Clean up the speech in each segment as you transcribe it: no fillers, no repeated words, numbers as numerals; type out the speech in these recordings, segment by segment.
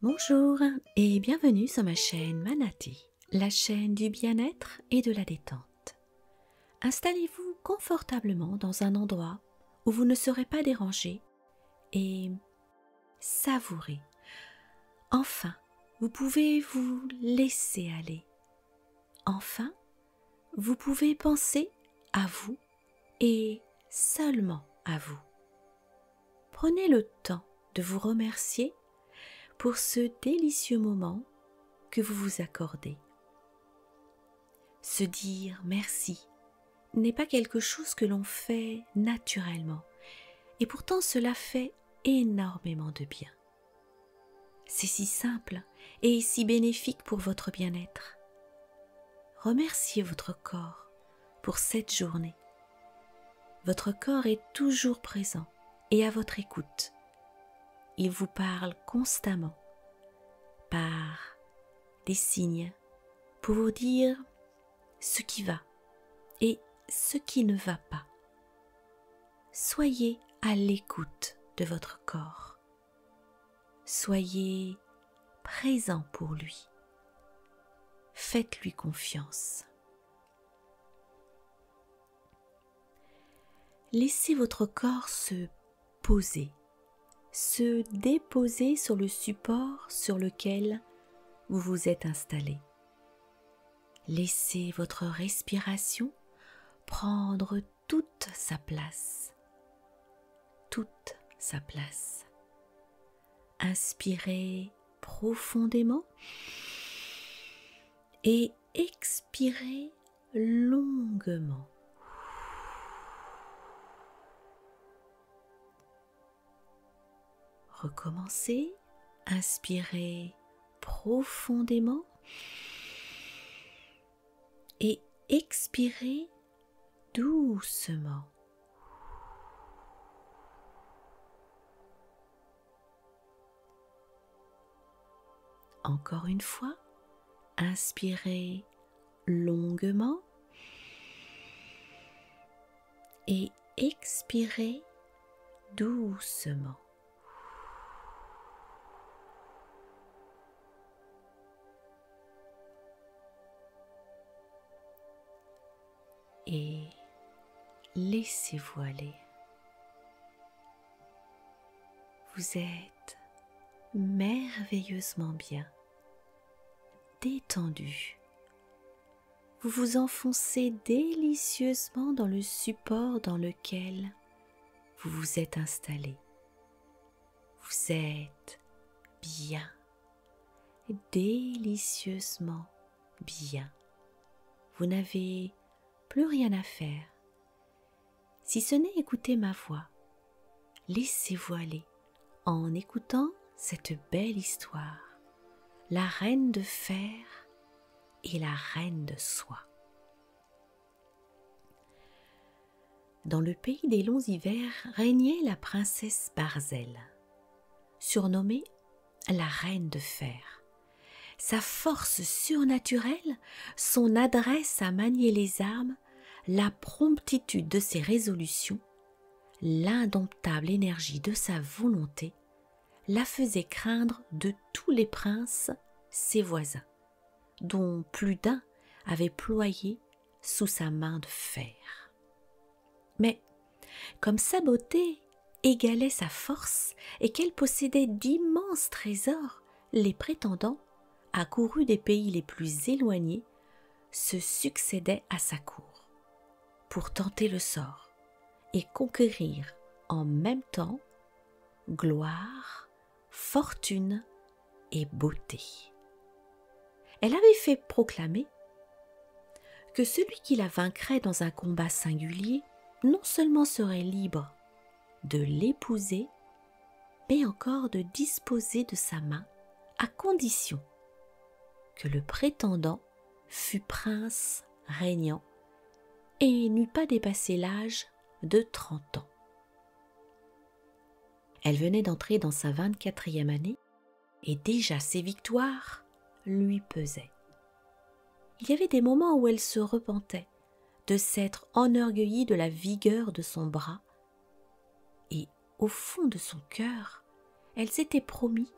Bonjour et bienvenue sur ma chaîne Manati, la chaîne du bien-être et de la détente. Installez-vous confortablement dans un endroit où vous ne serez pas dérangé et savourez. Enfin, vous pouvez vous laisser aller. Enfin, vous pouvez penser à vous et seulement à vous. Prenez le temps de vous remercier pour ce délicieux moment que vous vous accordez. Se dire merci n'est pas quelque chose que l'on fait naturellement, et pourtant cela fait énormément de bien. C'est si simple et si bénéfique pour votre bien-être. Remerciez votre corps pour cette journée. Votre corps est toujours présent et à votre écoute. Il vous parle constamment par des signes pour vous dire ce qui va et ce qui ne va pas. Soyez à l'écoute de votre corps. Soyez présent pour lui. Faites-lui confiance. Laissez votre corps se poser, se déposer sur le support sur lequel vous vous êtes installé. Laissez votre respiration prendre toute sa place. Toute sa place. Inspirez profondément et expirez longuement. Recommencez, inspirez profondément et expirez doucement. Encore une fois, inspirez longuement et expirez doucement. Et laissez-vous aller. Vous êtes merveilleusement bien, détendu. Vous vous enfoncez délicieusement dans le support dans lequel vous vous êtes installé. Vous êtes bien, délicieusement bien. Vous n'avez plus rien à faire, si ce n'est écouter ma voix. Laissez-vous aller en écoutant cette belle histoire, la reine de fer et la reine de soie. Dans le pays des longs hivers régnait la princesse Barzel, surnommée la reine de fer. Sa force surnaturelle, son adresse à manier les armes, la promptitude de ses résolutions, l'indomptable énergie de sa volonté la faisaient craindre de tous les princes, ses voisins, dont plus d'un avait ployé sous sa main de fer. Mais comme sa beauté égalait sa force et qu'elle possédait d'immenses trésors, les prétendants, accourus des pays les plus éloignés, se succédaient à sa cour pour tenter le sort et conquérir en même temps gloire, fortune et beauté. Elle avait fait proclamer que celui qui la vaincrait dans un combat singulier non seulement serait libre de l'épouser, mais encore de disposer de sa main à condition que le prétendant fût prince régnant et n'eût pas dépassé l'âge de 30 ans. Elle venait d'entrer dans sa 24e année et déjà ses victoires lui pesaient. Il y avait des moments où elle se repentait de s'être enorgueillie de la vigueur de son bras et au fond de son cœur, elle s'était promis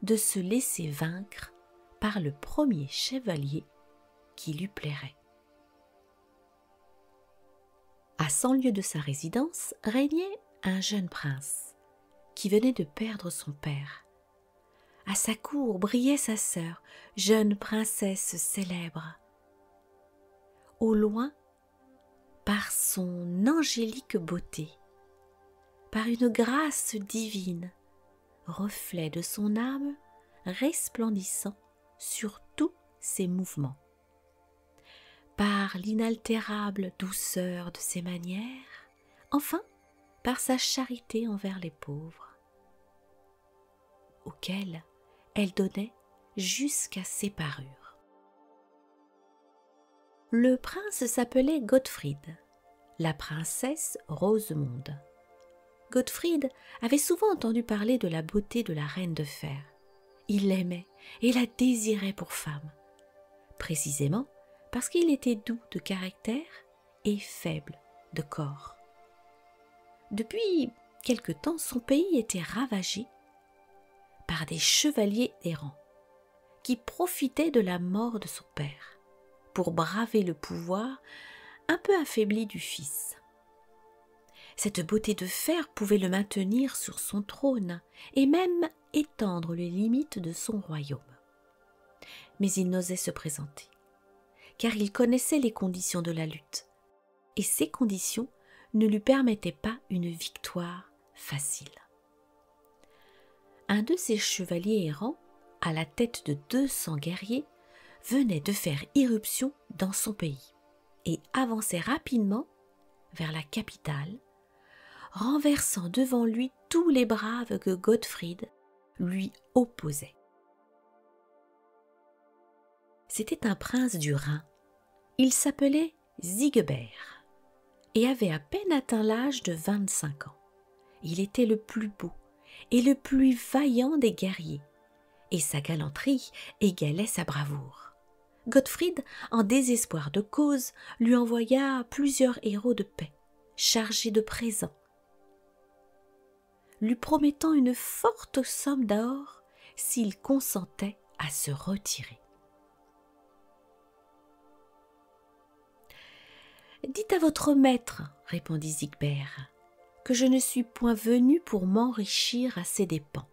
de se laisser vaincre par le premier chevalier qui lui plairait. À 100 lieues de sa résidence régnait un jeune prince qui venait de perdre son père. À sa cour brillait sa sœur, jeune princesse célèbre. Au loin, par son angélique beauté, par une grâce divine, reflet de son âme resplendissant sur tous ses mouvements, par l'inaltérable douceur de ses manières, enfin par sa charité envers les pauvres, auxquels elle donnait jusqu'à ses parures. Le prince s'appelait Gottfried, la princesse Rosemonde. Gottfried avait souvent entendu parler de la beauté de la reine de fer. Il l'aimait et la désirait pour femme, précisément parce qu'il était doux de caractère et faible de corps. Depuis quelque temps, son pays était ravagé par des chevaliers errants qui profitaient de la mort de son père pour braver le pouvoir un peu affaibli du fils. Cette beauté de fer pouvait le maintenir sur son trône et même étendre les limites de son royaume. Mais il n'osait se présenter, car il connaissait les conditions de la lutte, et ces conditions ne lui permettaient pas une victoire facile. Un de ces chevaliers errants, à la tête de 200 guerriers, venait de faire irruption dans son pays et avançait rapidement vers la capitale, renversant devant lui tous les braves que Gottfried lui opposait. C'était un prince du Rhin. Il s'appelait Sigebert et avait à peine atteint l'âge de 25 ans. Il était le plus beau et le plus vaillant des guerriers, et sa galanterie égalait sa bravoure. Gottfried, en désespoir de cause, lui envoya plusieurs héros de paix, chargés de présents, lui promettant une forte somme d'or s'il consentait à se retirer. « Dites à votre maître, répondit Sigebert, que je ne suis point venu pour m'enrichir à ses dépens.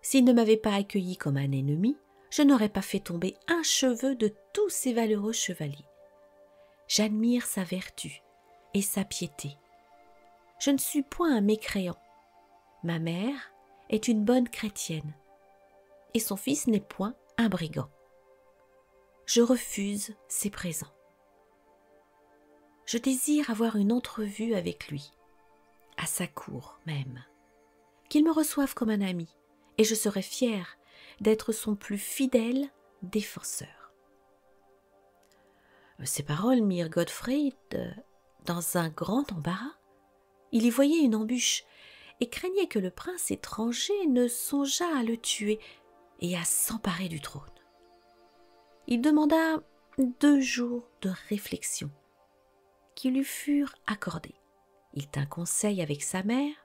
S'il ne m'avait pas accueilli comme un ennemi, je n'aurais pas fait tomber un cheveu de tous ces valeureux chevaliers. J'admire sa vertu et sa piété. Je ne suis point un mécréant. Ma mère est une bonne chrétienne, et son fils n'est point un brigand. Je refuse ses présents. Je désire avoir une entrevue avec lui, à sa cour même, qu'il me reçoive comme un ami, et je serai fier d'être son plus fidèle défenseur. » Ces paroles mirent Gottfried dans un grand embarras. Il y voyait une embûche et craignait que le prince étranger ne songeât à le tuer et à s'emparer du trône. Il demanda 2 jours de réflexion qui lui furent accordés. Il tint conseil avec sa mère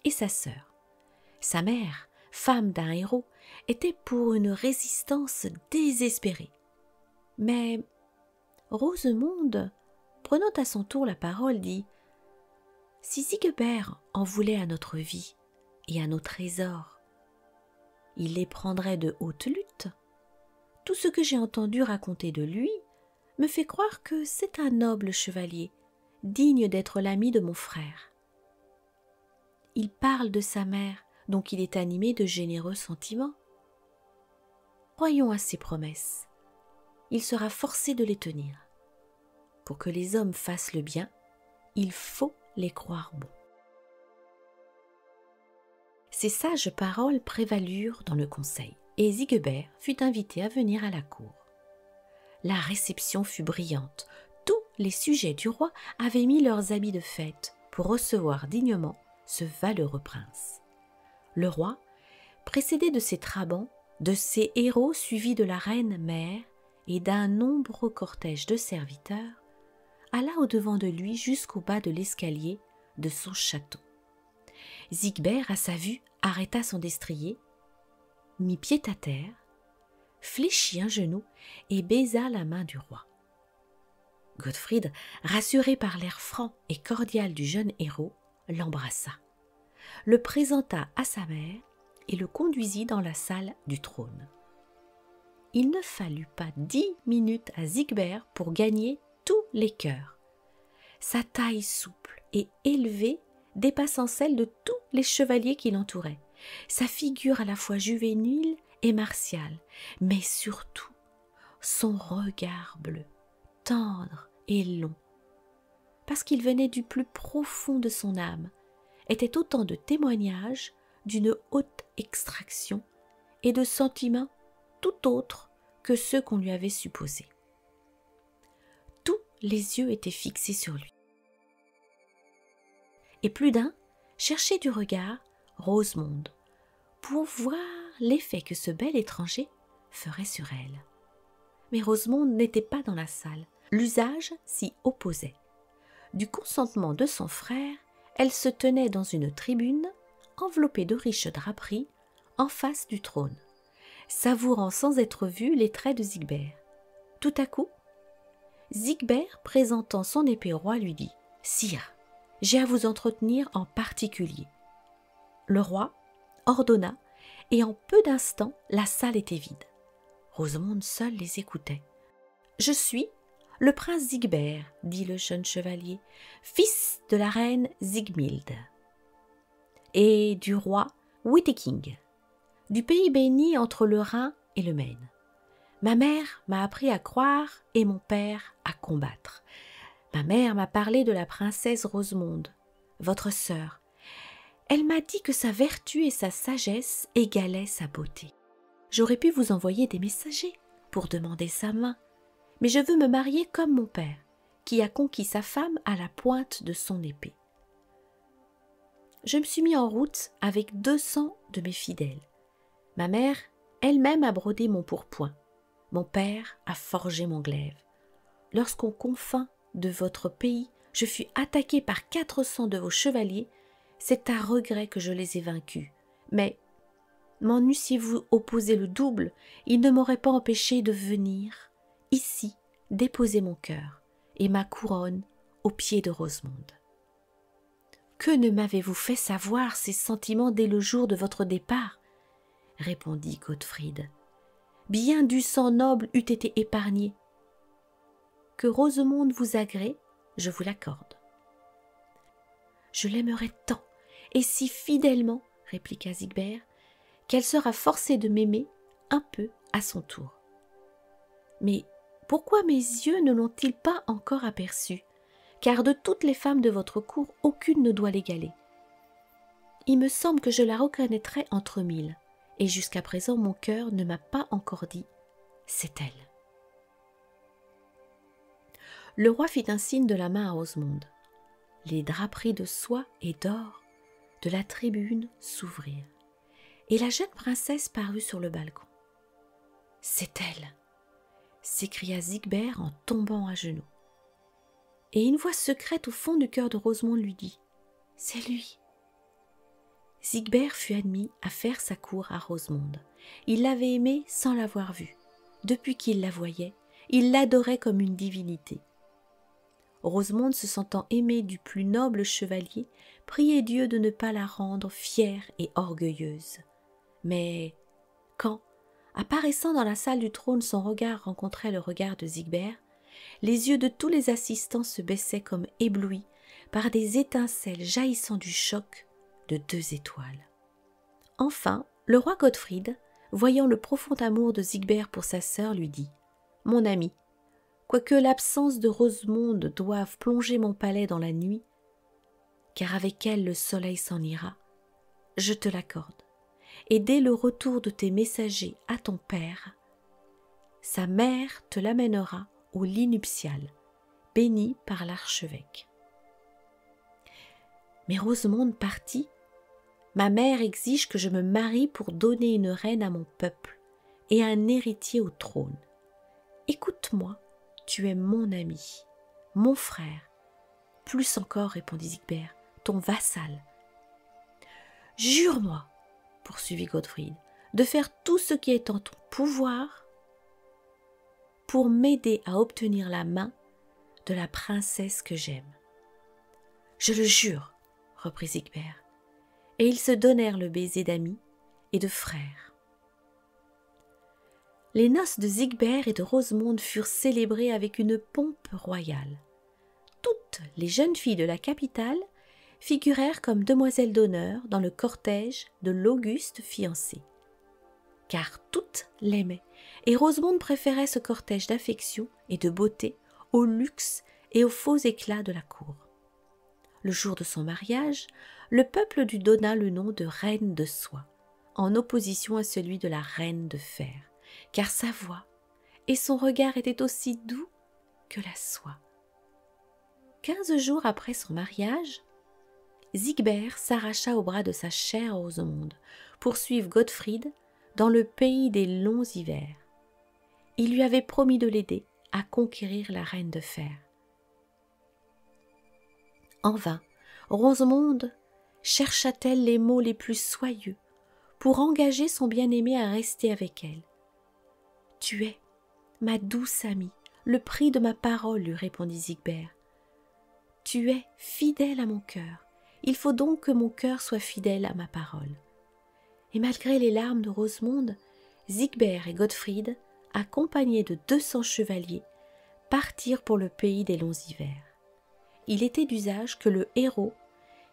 et sa sœur. Sa mère, femme d'un héros, était pour une résistance désespérée. Mais Rosemonde, prenant à son tour la parole, dit « Si Sigebert en voulait à notre vie et à nos trésors, il les prendrait de haute lutte. Tout ce que j'ai entendu raconter de lui me fait croire que c'est un noble chevalier, digne d'être l'ami de mon frère. Il parle de sa mère, donc il est animé de généreux sentiments. Croyons à ses promesses. Il sera forcé de les tenir. Pour que les hommes fassent le bien, il faut les croire bons. » Ces sages paroles prévalurent dans le conseil, et Sigebert fut invité à venir à la cour. La réception fut brillante. Tous les sujets du roi avaient mis leurs habits de fête pour recevoir dignement ce valeureux prince. Le roi, précédé de ses trabans, de ses héros suivis de la reine mère et d'un nombreux cortège de serviteurs, alla au-devant de lui jusqu'au bas de l'escalier de son château. Sigebert, à sa vue, arrêta son destrier mit pied à terre, fléchit un genou et baisa la main du roi. Gottfried, rassuré par l'air franc et cordial du jeune héros, l'embrassa, le présenta à sa mère et le conduisit dans la salle du trône. Il ne fallut pas 10 minutes à Sigbert pour gagner tous les cœurs. Sa taille souple et élevée dépassant celle de tous les chevaliers qui l'entouraient, sa figure à la fois juvénile et martiale, mais surtout son regard bleu, tendre et long, parce qu'il venait du plus profond de son âme, était autant de témoignages d'une haute extraction et de sentiments tout autres que ceux qu'on lui avait supposés. Tous les yeux étaient fixés sur lui. Et plus d'un cherchait du regard Rosemonde pour voir l'effet que ce bel étranger ferait sur elle. Mais Rosemonde n'était pas dans la salle. L'usage s'y opposait. Du consentement de son frère, elle se tenait dans une tribune enveloppée de riches draperies en face du trône, savourant sans être vue les traits de Sigbert. Tout à coup, Sigbert, présentant son épée au roi, lui dit « Sire, j'ai à vous entretenir en particulier. » Le roi ordonna, et en peu d'instants, la salle était vide. Rosemonde seule les écoutait. « Je suis le prince Sigbert, dit le jeune chevalier, fils de la reine Sigmilde et du roi Witeking, du pays béni entre le Rhin et le Maine. Ma mère m'a appris à croire et mon père à combattre. Ma mère m'a parlé de la princesse Rosemonde, votre sœur. Elle m'a dit que sa vertu et sa sagesse égalaient sa beauté. J'aurais pu vous envoyer des messagers pour demander sa main, mais je veux me marier comme mon père, qui a conquis sa femme à la pointe de son épée. Je me suis mis en route avec 200 de mes fidèles. Ma mère elle-même a brodé mon pourpoint. Mon père a forgé mon glaive. Lorsqu'aux confins de votre pays, je fus attaqué par 400 de vos chevaliers, c'est à regret que je les ai vaincus. Mais m'en eussiez-vous opposé le double, il ne m'aurait pas empêché de venir ici déposer mon cœur et ma couronne aux pieds de Rosemonde. Que ne m'avez-vous fait savoir ces sentiments dès le jour de votre départ ? Répondit Gottfried. Bien du sang noble eût été épargné. Que Rosemonde vous agrée, je vous l'accorde. Je l'aimerai tant et si fidèlement, répliqua Sigbert, qu'elle sera forcée de m'aimer un peu à son tour. Mais pourquoi mes yeux ne l'ont-ils pas encore aperçu ? Car de toutes les femmes de votre cour, aucune ne doit l'égaler. Il me semble que je la reconnaîtrai entre 1000, et jusqu'à présent mon cœur ne m'a pas encore dit « c'est elle ». Le roi fit un signe de la main à Rosemonde. Les draperies de soie et d'or de la tribune s'ouvrirent, et la jeune princesse parut sur le balcon. « C'est elle !» s'écria Sigbert en tombant à genoux. Et une voix secrète au fond du cœur de Rosemonde lui dit « C'est lui !» Sigbert fut admis à faire sa cour à Rosemonde. Il l'avait aimée sans l'avoir vue. Depuis qu'il la voyait, il l'adorait comme une divinité. Rosemonde, se sentant aimée du plus noble chevalier, priait Dieu de ne pas la rendre fière et orgueilleuse. Mais quand, apparaissant dans la salle du trône, son regard rencontrait le regard de Sigbert, les yeux de tous les assistants se baissaient comme éblouis par des étincelles jaillissant du choc de 2 étoiles. Enfin, le roi Gottfried, voyant le profond amour de Sigbert pour sa sœur, lui dit « Mon ami, quoique l'absence de Rosemonde doive plonger mon palais dans la nuit, car avec elle le soleil s'en ira, je te l'accorde, et dès le retour de tes messagers à ton père, sa mère te l'amènera au lit nuptial, béni par l'archevêque. » Mais Rosemonde partit. Ma mère exige que je me marie pour donner une reine à mon peuple et un héritier au trône. Écoute-moi, tu es mon ami, mon frère. Plus encore, répondit Sigbert, ton vassal. Jure-moi, poursuivit Gottfried, de faire tout ce qui est en ton pouvoir pour m'aider à obtenir la main de la princesse que j'aime. »« Je le jure, » reprit Sigbert, et ils se donnèrent le baiser d'amis et de frères. Les noces de Sigbert et de Rosemonde furent célébrées avec une pompe royale. Toutes les jeunes filles de la capitale figurèrent comme demoiselles d'honneur dans le cortège de l'auguste fiancé. Car toutes l'aimaient, et Rosemonde préférait ce cortège d'affection et de beauté au luxe et aux faux éclats de la cour. Le jour de son mariage, le peuple lui donna le nom de reine de soie, en opposition à celui de la reine de fer, car sa voix et son regard étaient aussi doux que la soie. 15 jours après son mariage, Sigbert s'arracha au bras de sa chère Rosemonde pour suivre Godfried dans le pays des longs hivers. Il lui avait promis de l'aider à conquérir la reine de fer. En vain, Rosemonde chercha-t-elle les mots les plus soyeux pour engager son bien-aimé à rester avec elle. « Tu es ma douce amie, le prix de ma parole, » lui répondit Sigbert. « Tu es fidèle à mon cœur, il faut donc que mon cœur soit fidèle à ma parole. » Et malgré les larmes de Rosemonde, Sigbert et Godfried, accompagnés de 200 chevaliers, partirent pour le pays des longs hivers. Il était d'usage que le héros,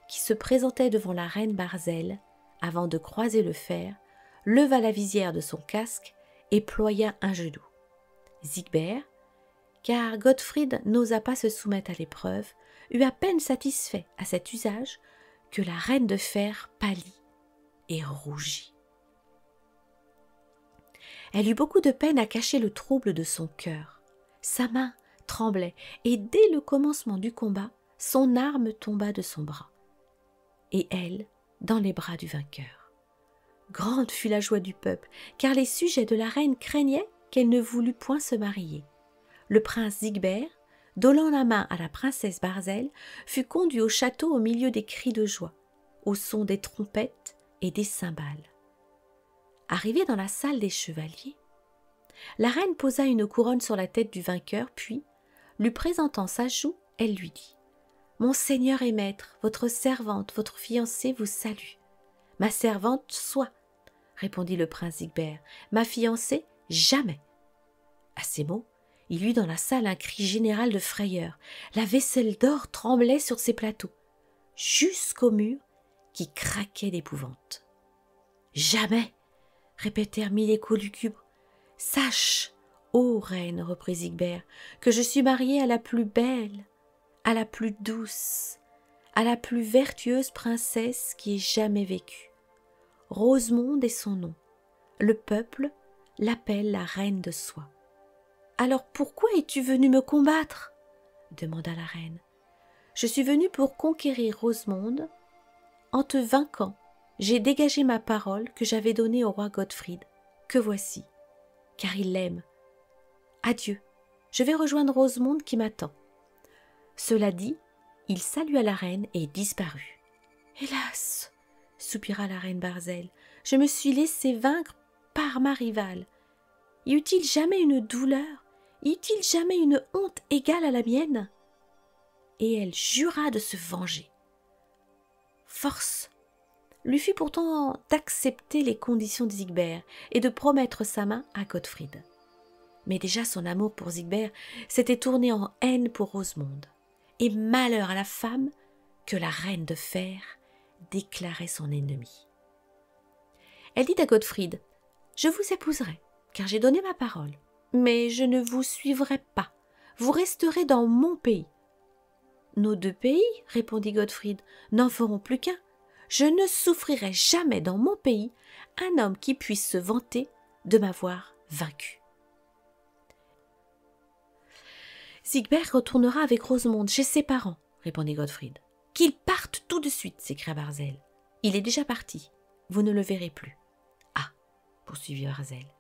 qui se présentait devant la reine Barzelle, avant de croiser le fer, leva la visière de son casque et ploya un genou. Sigbert, car Godfried n'osa pas se soumettre à l'épreuve, eut à peine satisfait à cet usage que la reine de fer pâlit et rougit. Elle eut beaucoup de peine à cacher le trouble de son cœur. Sa main tremblait, et dès le commencement du combat, son arme tomba de son bras, et elle dans les bras du vainqueur. Grande fut la joie du peuple, car les sujets de la reine craignaient qu'elle ne voulût point se marier. Le prince Sigbert, donnant la main à la princesse Barzelle, fut conduit au château au milieu des cris de joie, au son des trompettes et des cymbales. Arrivée dans la salle des chevaliers, la reine posa une couronne sur la tête du vainqueur, puis, lui présentant sa joue, elle lui dit : « Mon seigneur et maître, votre servante, votre fiancée vous salue. »« Ma servante, soit, » répondit le prince Sigbert. « Ma fiancée, jamais. » À ces mots, il eut dans la salle un cri général de frayeur. La vaisselle d'or tremblait sur ses plateaux, jusqu'au mur qui craquait d'épouvante. « Jamais !» répétèrent mille échos lugubres. « Sache, ô reine, reprit Sigbert, que je suis marié à la plus belle, à la plus douce, à la plus vertueuse princesse qui ait jamais vécu. Rosemonde est son nom. Le peuple l'appelle la reine de soie. »« Alors pourquoi es-tu venue me combattre ?» demanda la reine. « Je suis venue pour conquérir Rosemonde. En te vainquant, j'ai dégagé ma parole que j'avais donnée au roi Godfried, que voici, car il l'aime. Adieu, je vais rejoindre Rosemonde qui m'attend. » Cela dit, il salua la reine et disparut. « Hélas !» soupira la reine Barzelle, « je me suis laissé vaincre par ma rivale. Y eut-il jamais une douleur, y eut-il jamais une honte égale à la mienne ?» Et elle jura de se venger. Force lui fut pourtant d'accepter les conditions de Sigbert et de promettre sa main à Godfried. Mais déjà son amour pour Sigbert s'était tourné en haine pour Rosemonde, et malheur à la femme que la reine de fer déclarait son ennemie. Elle dit à Godfried : « Je vous épouserai, car j'ai donné ma parole, mais je ne vous suivrai pas, vous resterez dans mon pays. »« Nos 2 pays, répondit Godfried, n'en feront plus qu'un. Je ne souffrirai jamais dans mon pays un homme qui puisse se vanter de m'avoir vaincu. » Sigbert retournera avec Rosemonde chez ses parents, répondit Godfried. « Qu'il parte tout de suite, s'écria Barzelle. Il est déjà parti, vous ne le verrez plus. »« Ah, poursuivit Barzelle,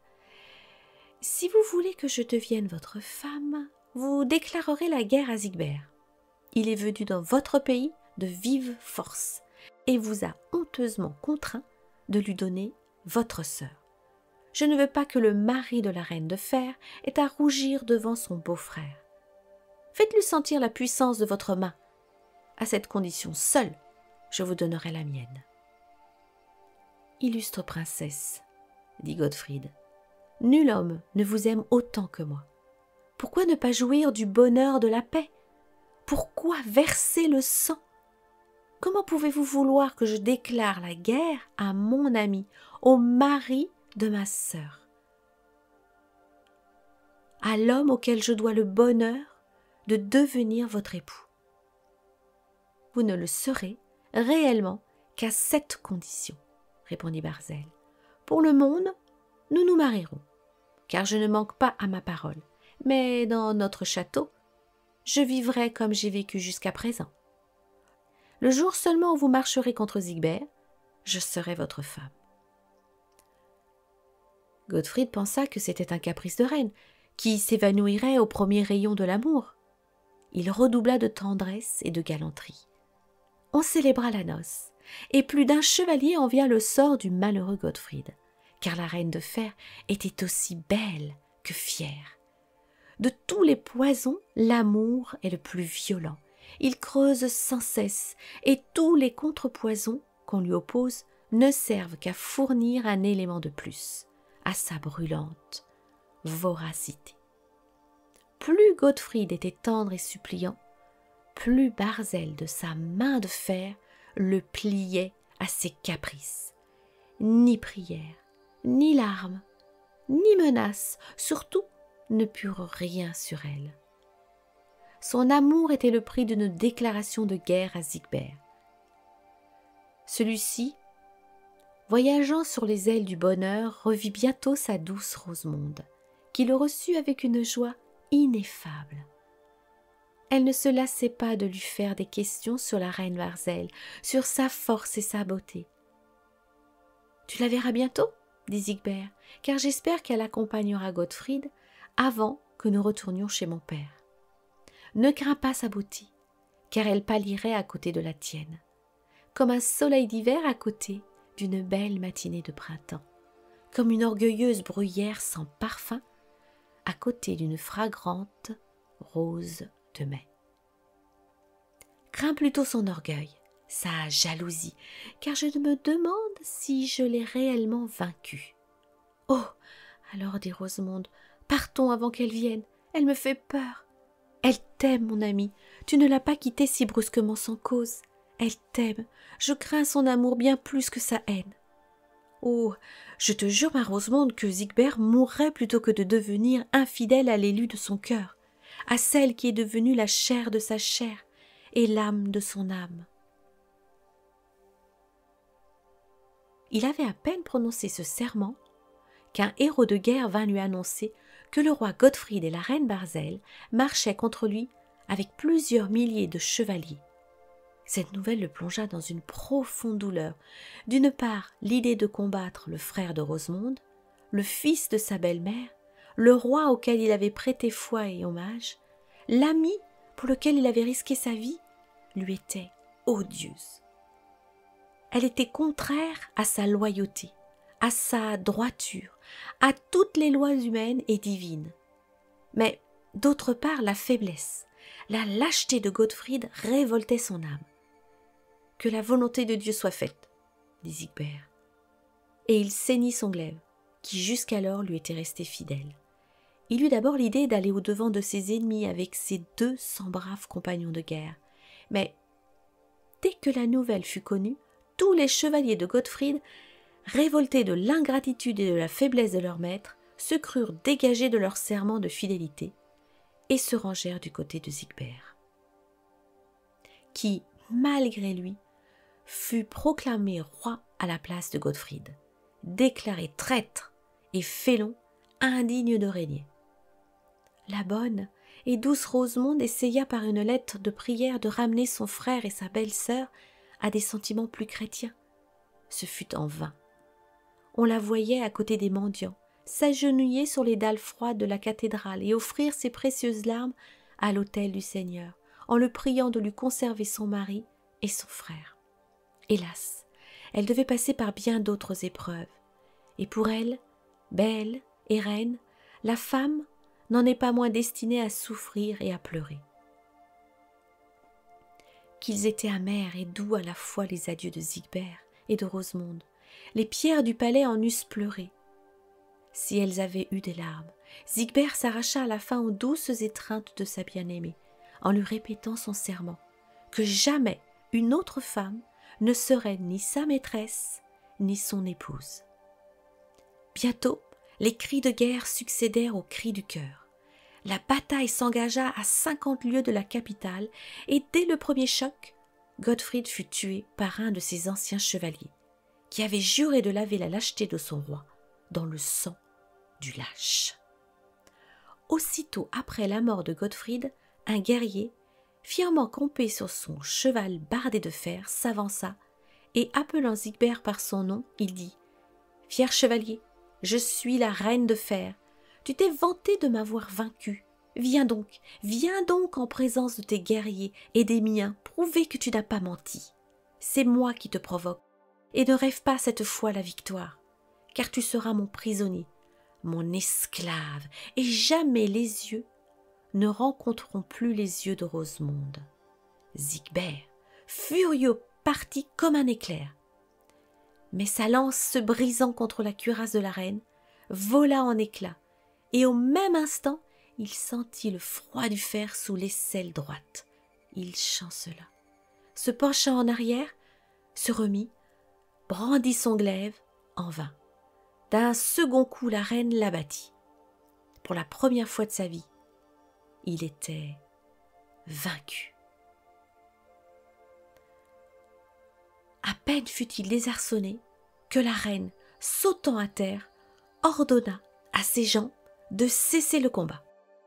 si vous voulez que je devienne votre femme, vous déclarerez la guerre à Sigbert. Il est venu dans votre pays de vive force et vous a honteusement contraint de lui donner votre sœur. Je ne veux pas que le mari de la reine de fer ait à rougir devant son beau-frère. Faites-lui sentir la puissance de votre main. À cette condition seule, je vous donnerai la mienne. » « Illustre princesse, » dit Godfried, « nul homme ne vous aime autant que moi. Pourquoi ne pas jouir du bonheur de la paix? Pourquoi verser le sang? Comment pouvez-vous vouloir que je déclare la guerre à mon ami, au mari de ma sœur, à l'homme auquel je dois le bonheur de devenir votre époux? Vous ne le serez réellement qu'à cette condition, répondit Barzel. Pour le monde, nous nous marierons, car je ne manque pas à ma parole. Mais dans notre château, je vivrai comme j'ai vécu jusqu'à présent. Le jour seulement où vous marcherez contre Sigbert, je serai votre femme. » Godfried pensa que c'était un caprice de reine, qui s'évanouirait au premier rayon de l'amour. Il redoubla de tendresse et de galanterie. On célébra la noce, et plus d'un chevalier envia le sort du malheureux Godfried, car la reine de fer était aussi belle que fière. De tous les poisons, l'amour est le plus violent. Il creuse sans cesse, et tous les contrepoisons qu'on lui oppose ne servent qu'à fournir un élément de plus à sa brûlante voracité. Plus Godfried était tendre et suppliant, plus Barzel de sa main de fer le pliait à ses caprices. Ni prière, ni larmes, ni menaces, surtout, ne purent rien sur elle. Son amour était le prix d'une déclaration de guerre à Sigbert. Celui-ci, voyageant sur les ailes du bonheur, revit bientôt sa douce Rosemonde, qui le reçut avec une joie ineffable. Elle ne se lassait pas de lui faire des questions sur la reine Barzel, sur sa force et sa beauté. « Tu la verras bientôt ?» dit Sigbert, « car j'espère qu'elle accompagnera Godfried avant que nous retournions chez mon père. Ne crains pas sa beauté, car elle pâlirait à côté de la tienne, comme un soleil d'hiver à côté d'une belle matinée de printemps, comme une orgueilleuse bruyère sans parfum à côté d'une fragrante rose de mai. Crains plutôt son orgueil, sa jalousie, car je me demande si je l'ai réellement vaincue. Oh, alors, dit Rosemonde, partons avant qu'elle vienne, elle me fait peur. Elle t'aime, mon ami, tu ne l'as pas quittée si brusquement sans cause. Elle t'aime, je crains son amour bien plus que sa haine. Oh, je te jure, ma Rosemonde, que Sigbert mourrait plutôt que de devenir infidèle à l'élu de son cœur, à celle qui est devenue la chair de sa chair et l'âme de son âme. Il avait à peine prononcé ce serment qu'un héros de guerre vint lui annoncer que le roi Godfried et la reine Barzel marchaient contre lui avec plusieurs milliers de chevaliers. Cette nouvelle le plongea dans une profonde douleur. D'une part, l'idée de combattre le frère de Rosemonde, le fils de sa belle-mère, le roi auquel il avait prêté foi et hommage, l'ami pour lequel il avait risqué sa vie, lui était odieuse. Elle était contraire à sa loyauté, à sa droiture, à toutes les lois humaines et divines. Mais, d'autre part, la faiblesse, la lâcheté de Godfried révoltait son âme. « Que la volonté de Dieu soit faite, » dit Sigbert. Et il ceignit son glaive, qui jusqu'alors lui était resté fidèle. Il eut d'abord l'idée d'aller au-devant de ses ennemis avec ses 200 braves compagnons de guerre. Mais, dès que la nouvelle fut connue, tous les chevaliers de Godfried, révoltés de l'ingratitude et de la faiblesse de leur maître, se crurent dégagés de leur serment de fidélité et se rangèrent du côté de Sigbert, qui, malgré lui, fut proclamé roi à la place de Godfried, déclaré traître et félon indigne de régner. La bonne et douce Rosemonde essaya par une lettre de prière de ramener son frère et sa belle-sœur à des sentiments plus chrétiens. Ce fut en vain. On la voyait à côté des mendiants, s'agenouiller sur les dalles froides de la cathédrale et offrir ses précieuses larmes à l'autel du Seigneur, en le priant de lui conserver son mari et son frère. Hélas, elle devait passer par bien d'autres épreuves, et pour elle, belle et reine, la femme n'en est pas moins destinée à souffrir et à pleurer. Qu'ils étaient amers et doux à la fois les adieux de Sigbert et de Rosemonde. Les pierres du palais en eussent pleuré. Si elles avaient eu des larmes, Sigbert s'arracha à la fin aux douces étreintes de sa bien-aimée, en lui répétant son serment, que jamais une autre femme ne serait ni sa maîtresse, ni son épouse. Bientôt, les cris de guerre succédèrent aux cris du cœur. La bataille s'engagea à 50 lieues de la capitale, et dès le premier choc, Godfrid fut tué par un de ses anciens chevaliers, qui avait juré de laver la lâcheté de son roi dans le sang du lâche. Aussitôt après la mort de Godfrid, un guerrier, fièrement campé sur son cheval bardé de fer, s'avança, et appelant Sigbert par son nom, il dit « Fier chevalier, je suis la reine de fer. Tu t'es vanté de m'avoir vaincu. Viens donc en présence de tes guerriers et des miens prouver que tu n'as pas menti. C'est moi qui te provoque, et ne rêve pas cette fois la victoire, car tu seras mon prisonnier, mon esclave, et jamais les yeux ne rencontreront plus les yeux de Rosemonde. » Sigbert, furieux, partit comme un éclair. Mais sa lance, se brisant contre la cuirasse de la reine, vola en éclats, et au même instant, il sentit le froid du fer sous l'aisselle droite. Il chancela, se pencha en arrière, se remit, brandit son glaive, en vain. D'un second coup, la reine l'abattit. Pour la première fois de sa vie, il était vaincu. À peine fut-il désarçonné que la reine, sautant à terre, ordonna à ses gens de cesser le combat.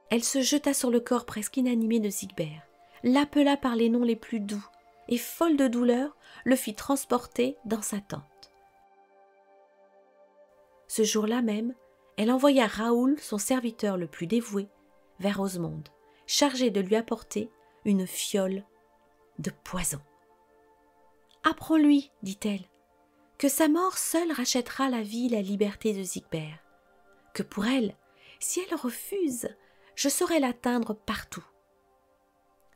Elle se jeta sur le corps presque inanimé de Sigbert, l'appela par les noms les plus doux, et folle de douleur, le fit transporter dans sa tente. Ce jour-là même, elle envoya Raoul, son serviteur le plus dévoué, vers Rosemonde, chargé de lui apporter une fiole de poison. « Apprends-lui, dit-elle, que sa mort seule rachètera la vie et la liberté de Sigbert, que pour elle, si elle refuse, je saurai l'atteindre partout. »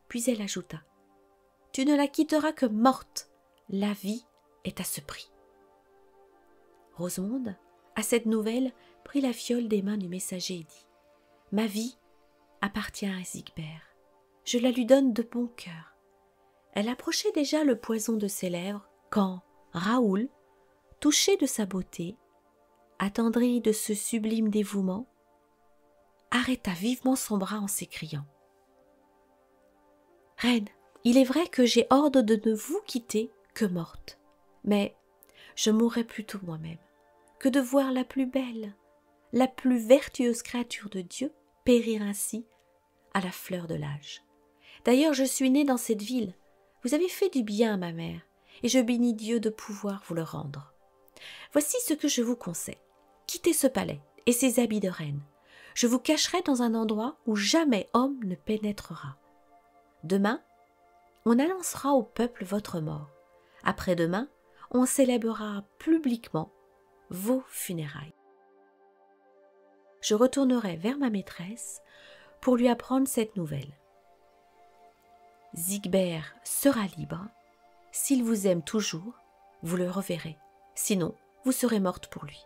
Puis elle ajouta, « Tu ne la quitteras que morte, la vie est à ce prix. » Rosemonde, à cette nouvelle, prit la fiole des mains du messager et dit, « Ma vie appartient à Sigbert, je la lui donne de bon cœur. » Elle approchait déjà le poison de ses lèvres quand Raoul, touché de sa beauté, attendri de ce sublime dévouement, arrêta vivement son bras en s'écriant « Reine, il est vrai que j'ai ordre de ne vous quitter que morte, mais je mourrais plutôt moi-même que de voir la plus belle, la plus vertueuse créature de Dieu périr ainsi à la fleur de l'âge. D'ailleurs, je suis née dans cette ville. Vous avez fait du bien à ma mère, et je bénis Dieu de pouvoir vous le rendre. Voici ce que je vous conseille. Quittez ce palais et ses habits de reine. Je vous cacherai dans un endroit où jamais homme ne pénétrera. Demain, on annoncera au peuple votre mort. Après-demain, on célébrera publiquement vos funérailles. Je retournerai vers ma maîtresse pour lui apprendre cette nouvelle. Sigbert sera libre. S'il vous aime toujours, vous le reverrez. Sinon, vous serez morte pour lui. »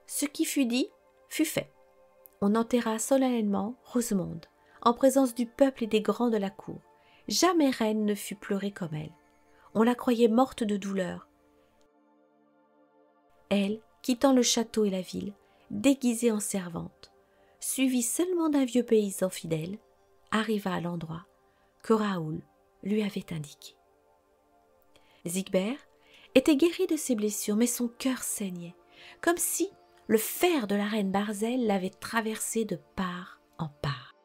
Ce qui fut dit fut fait. On enterra solennellement Rosemonde, en présence du peuple et des grands de la cour. Jamais reine ne fut pleurée comme elle. On la croyait morte de douleur. Elle, quittant le château et la ville, déguisée en servante, suivie seulement d'un vieux paysan fidèle, arriva à l'endroit que Raoul lui avait indiqué. Sigbert était guéri de ses blessures, mais son cœur saignait, comme si le fer de la reine Barzelle l'avait traversé de part en part.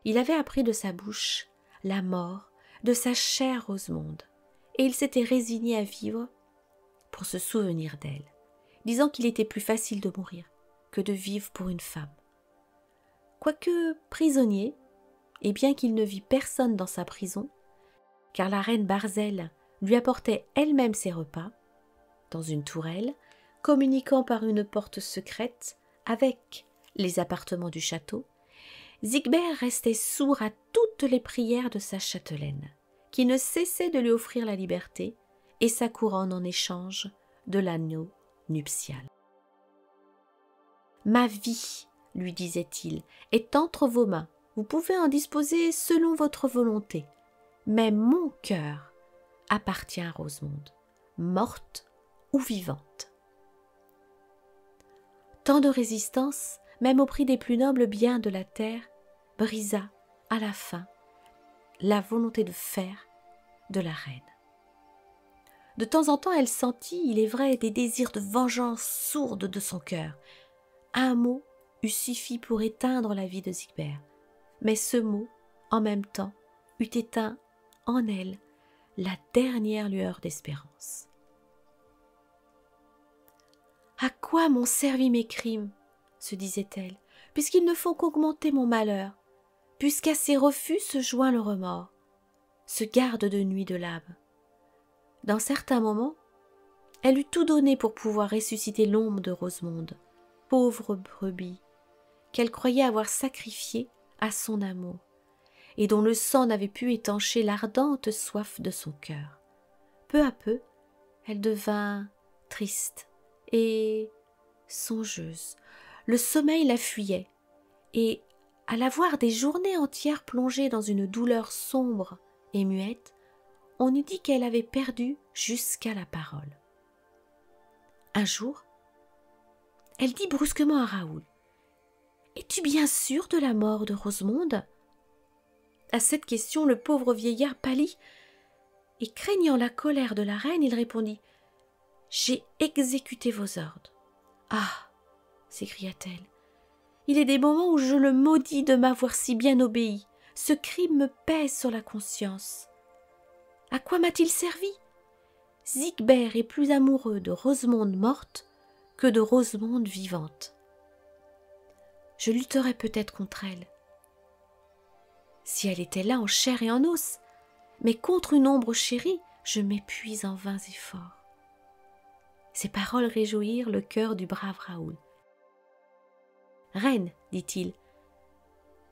Il avait appris de sa bouche la mort de sa chère Rosemonde, et il s'était résigné à vivre pour se souvenir d'elle, disant qu'il était plus facile de mourir que de vivre pour une femme. Quoique prisonnier, et bien qu'il ne vît personne dans sa prison, car la reine Barzelle lui apportait elle-même ses repas, dans une tourelle, communiquant par une porte secrète avec les appartements du château, Sigbert restait sourd à toutes les prières de sa châtelaine, qui ne cessait de lui offrir la liberté et sa couronne en échange de l'anneau nuptial. « Ma vie, lui disait-il, est entre vos mains. Vous pouvez en disposer selon votre volonté. Mais mon cœur appartient à Rosemonde, morte ou vivante. » Tant de résistance, même au prix des plus nobles biens de la terre, brisa à la fin la volonté de fer de la reine. De temps en temps, elle sentit, il est vrai, des désirs de vengeance sourdes de son cœur. Un mot eût suffi pour éteindre la vie de Sigbert, mais ce mot, en même temps, eût éteint en elle la dernière lueur d'espérance. « À quoi m'ont servi mes crimes ?» se disait-elle, « puisqu'ils ne font qu'augmenter mon malheur, puisqu'à ces refus se joint le remords, ce garde de nuit de l'âme. » Dans certains moments, elle eût tout donné pour pouvoir ressusciter l'ombre de Rosemonde, pauvre brebis, qu'elle croyait avoir sacrifiée à son amour, et dont le sang n'avait pu étancher l'ardente soif de son cœur. Peu à peu, elle devint triste et songeuse. Le sommeil la fuyait, et à la voir des journées entières plongée dans une douleur sombre et muette, on eût dit qu'elle avait perdu jusqu'à la parole. Un jour, elle dit brusquement à Raoul : « Es-tu bien sûr de la mort de Rosemonde ?» À cette question, le pauvre vieillard pâlit, et craignant la colère de la reine, il répondit : « J'ai exécuté vos ordres. »« Ah !» s'écria-t-elle, « il est des moments où je le maudis de m'avoir si bien obéi. Ce crime me pèse sur la conscience. À quoi m'a-t-il servi ? Sigbert est plus amoureux de Rosemonde morte que de Rosemonde vivante. Je lutterais peut-être contre elle, si elle était là en chair et en os, mais contre une ombre chérie, je m'épuise en vains efforts. » Ces paroles réjouirent le cœur du brave Raoul. « Reine, dit-il,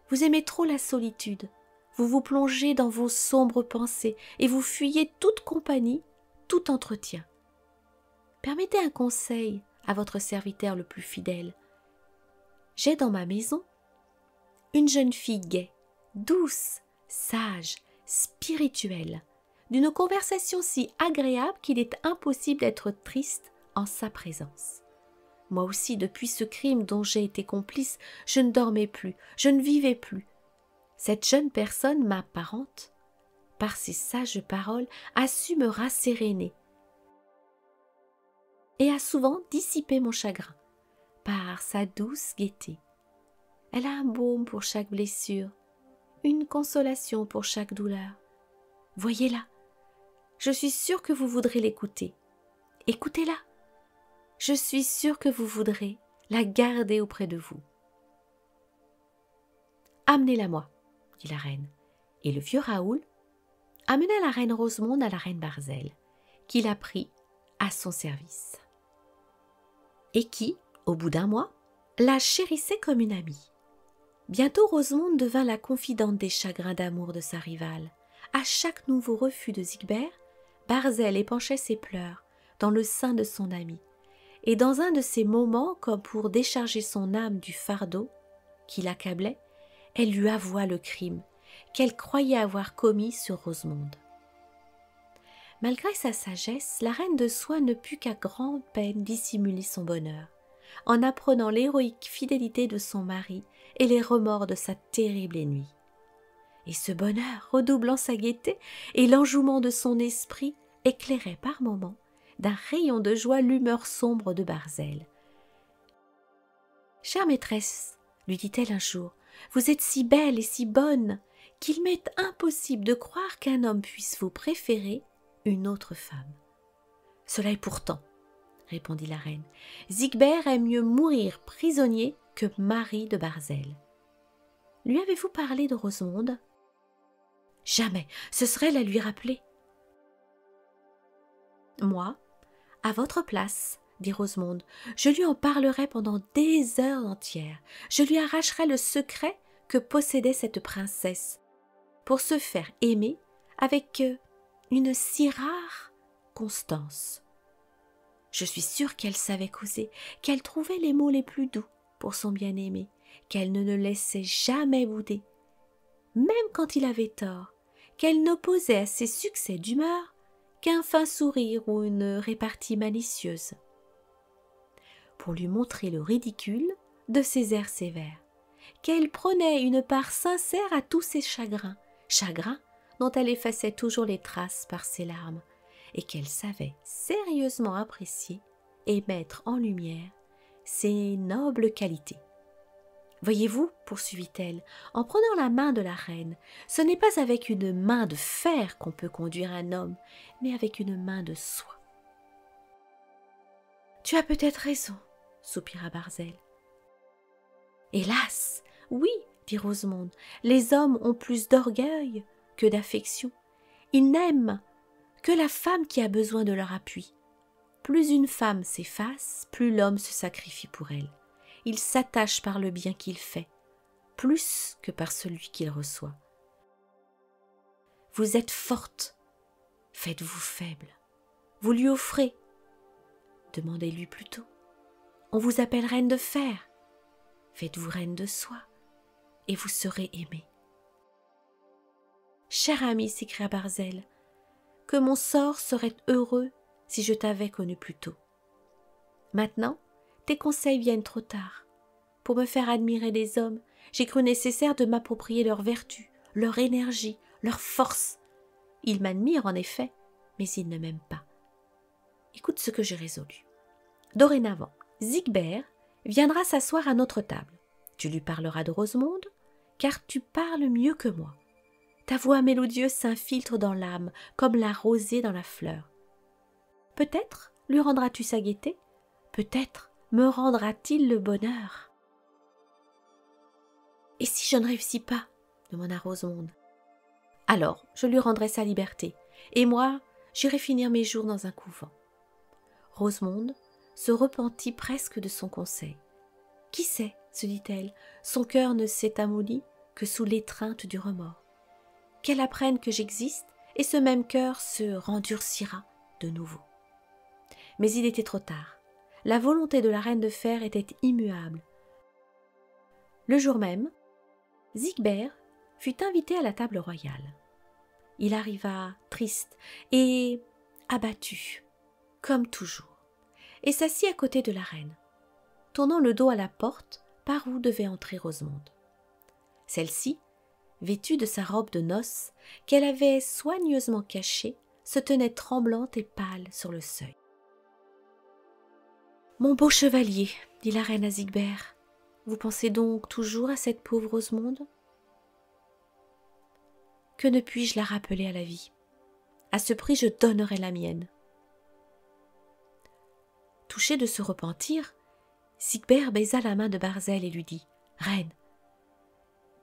vous aimez trop la solitude, vous vous plongez dans vos sombres pensées et vous fuyez toute compagnie, tout entretien. Permettez un conseil à votre serviteur le plus fidèle. J'ai dans ma maison une jeune fille gaie, douce, sage, spirituelle, d'une conversation si agréable qu'il est impossible d'être triste en sa présence. Moi aussi, depuis ce crime dont j'ai été complice, je ne dormais plus, je ne vivais plus. Cette jeune personne, ma parente, par ses sages paroles, a su me rasséréner et a souvent dissipé mon chagrin par sa douce gaieté. Elle a un baume pour chaque blessure, une consolation pour chaque douleur. Voyez-la, je suis sûre que vous voudrez l'écouter. Écoutez-la, je suis sûre que vous voudrez la garder auprès de vous. Amenez-la-moi, dit la reine, et le vieux Raoul amena la reine Rosemonde à la reine Barzelle, qui la prit à son service, et qui, au bout d'un mois, la chérissait comme une amie. Bientôt Rosemonde devint la confidente des chagrins d'amour de sa rivale. À chaque nouveau refus de Sigbert, Barzelle épanchait ses pleurs dans le sein de son amie, et dans un de ces moments, comme pour décharger son âme du fardeau qui l'accablait, elle lui avoua le crime qu'elle croyait avoir commis sur Rosemonde. Malgré sa sagesse, la reine de soie ne put qu'à grande peine dissimuler son bonheur, en apprenant l'héroïque fidélité de son mari et les remords de sa terrible ennemie. Et ce bonheur, redoublant sa gaieté et l'enjouement de son esprit, éclairait par moments d'un rayon de joie l'humeur sombre de Barzelle. « Chère maîtresse, lui dit-elle un jour, vous êtes si belle et si bonne qu'il m'est impossible de croire qu'un homme puisse vous préférer une autre femme. »« Cela est pourtant, répondit la reine, Sigbert aime mieux mourir prisonnier que mari de Barzelle. Lui avez-vous parlé de Rosemonde ? Jamais, ce serait la lui rappeler. Moi, à votre place, dit Rosemonde. « Je lui en parlerai pendant des heures entières. Je lui arracherai le secret que possédait cette princesse pour se faire aimer avec une si rare constance. Je suis sûre qu'elle savait causer, qu'elle trouvait les mots les plus doux pour son bien-aimé, qu'elle ne le laissait jamais bouder, même quand il avait tort, qu'elle n'opposait à ses succès d'humeur qu'un fin sourire ou une répartie malicieuse, pour lui montrer le ridicule de ses airs sévères, qu'elle prenait une part sincère à tous ses chagrins, chagrins dont elle effaçait toujours les traces par ses larmes, et qu'elle savait sérieusement apprécier et mettre en lumière ses nobles qualités. Voyez-vous, poursuivit-elle, en prenant la main de la reine, ce n'est pas avec une main de fer qu'on peut conduire un homme, mais avec une main de soie. Tu as peut-être raison, soupira Barzel. Hélas, oui, dit Rosemonde, les hommes ont plus d'orgueil que d'affection. Ils n'aiment que la femme qui a besoin de leur appui. Plus une femme s'efface, plus l'homme se sacrifie pour elle. Il s'attache par le bien qu'il fait, plus que par celui qu'il reçoit. Vous êtes forte, faites-vous faible. Vous lui offrez, demandez-lui plutôt. On vous appelle reine de fer, faites-vous reine de soie, et vous serez aimée. Cher ami, s'écria Barzel, que mon sort serait heureux si je t'avais connu plus tôt. Maintenant, tes conseils viennent trop tard. Pour me faire admirer des hommes, j'ai cru nécessaire de m'approprier leurs vertus, leur énergie, leur force. Ils m'admirent en effet, mais ils ne m'aiment pas. Écoute ce que j'ai résolu. Dorénavant, Sigbert viendra s'asseoir à notre table. Tu lui parleras de Rosemonde, car tu parles mieux que moi. Ta voix mélodieuse s'infiltre dans l'âme, comme la rosée dans la fleur. Peut-être lui rendras-tu sa gaieté, peut-être me rendra-t-il le bonheur. Et si je ne réussis pas, demanda Rosemonde. Alors je lui rendrai sa liberté, et moi j'irai finir mes jours dans un couvent. Rosemonde se repentit presque de son conseil. Qui sait, se dit-elle, son cœur ne s'est amolli que sous l'étreinte du remords. Qu'elle apprenne que j'existe, et ce même cœur se rendurcira de nouveau. Mais il était trop tard. La volonté de la reine de fer était immuable. Le jour même, Sigbert fut invité à la table royale. Il arriva triste et abattu, comme toujours, et s'assit à côté de la reine, tournant le dos à la porte par où devait entrer Rosemonde. Celle-ci, vêtue de sa robe de noces qu'elle avait soigneusement cachée, se tenait tremblante et pâle sur le seuil. « Mon beau chevalier, dit la reine à Sigbert, vous pensez donc toujours à cette pauvre Rosemonde ? Que ne puis-je la rappeler à la vie ? À ce prix, je donnerai la mienne. » Touché de ce repentir, Sigbert baisa la main de Barzel et lui dit « Reine,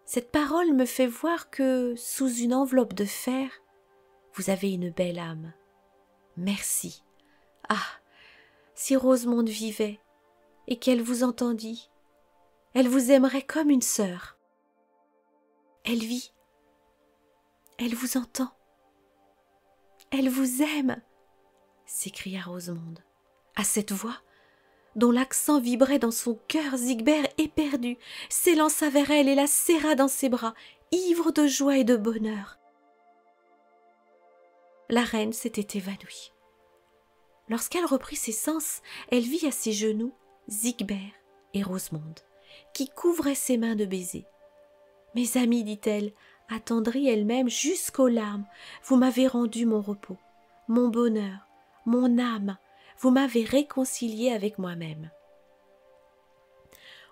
cette parole me fait voir que, sous une enveloppe de fer, vous avez une belle âme. Merci. Ah, si Rosemonde vivait et qu'elle vous entendît, elle vous aimerait comme une sœur. Elle vit, elle vous entend, elle vous aime, s'écria Rosemonde. À cette voix, dont l'accent vibrait dans son cœur, Sigbert, éperdu, s'élança vers elle et la serra dans ses bras, ivre de joie et de bonheur. La reine s'était évanouie. Lorsqu'elle reprit ses sens, elle vit à ses genoux Sigbert et Rosemonde, qui couvraient ses mains de baisers. « Mes amis, dit-elle, attendrie elle-même jusqu'aux larmes, vous m'avez rendu mon repos, mon bonheur, mon âme, vous m'avez réconcilié avec moi-même.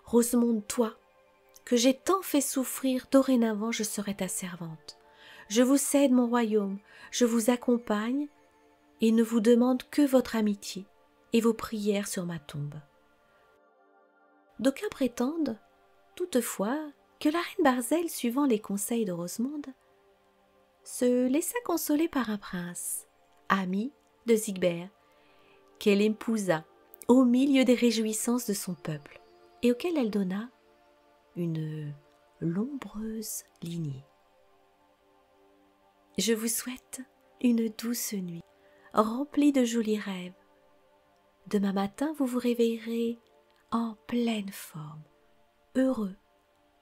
Rosemonde, toi, que j'ai tant fait souffrir, dorénavant je serai ta servante. Je vous cède mon royaume, je vous accompagne et ne vous demande que votre amitié et vos prières sur ma tombe. » D'aucuns prétendent, toutefois, que la reine Barzel, suivant les conseils de Rosemonde, se laissa consoler par un prince, ami de Sigbert, qu'elle épousa au milieu des réjouissances de son peuple, et auquel elle donna une lombreuse lignée. Je vous souhaite une douce nuit, remplie de jolis rêves. Demain matin, vous vous réveillerez en pleine forme, heureux,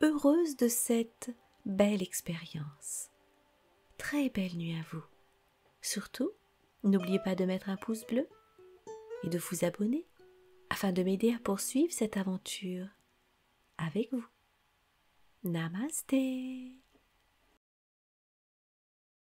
heureuse de cette belle expérience. Très belle nuit à vous. Surtout, n'oubliez pas de mettre un pouce bleu et de vous abonner afin de m'aider à poursuivre cette aventure avec vous. Namasté.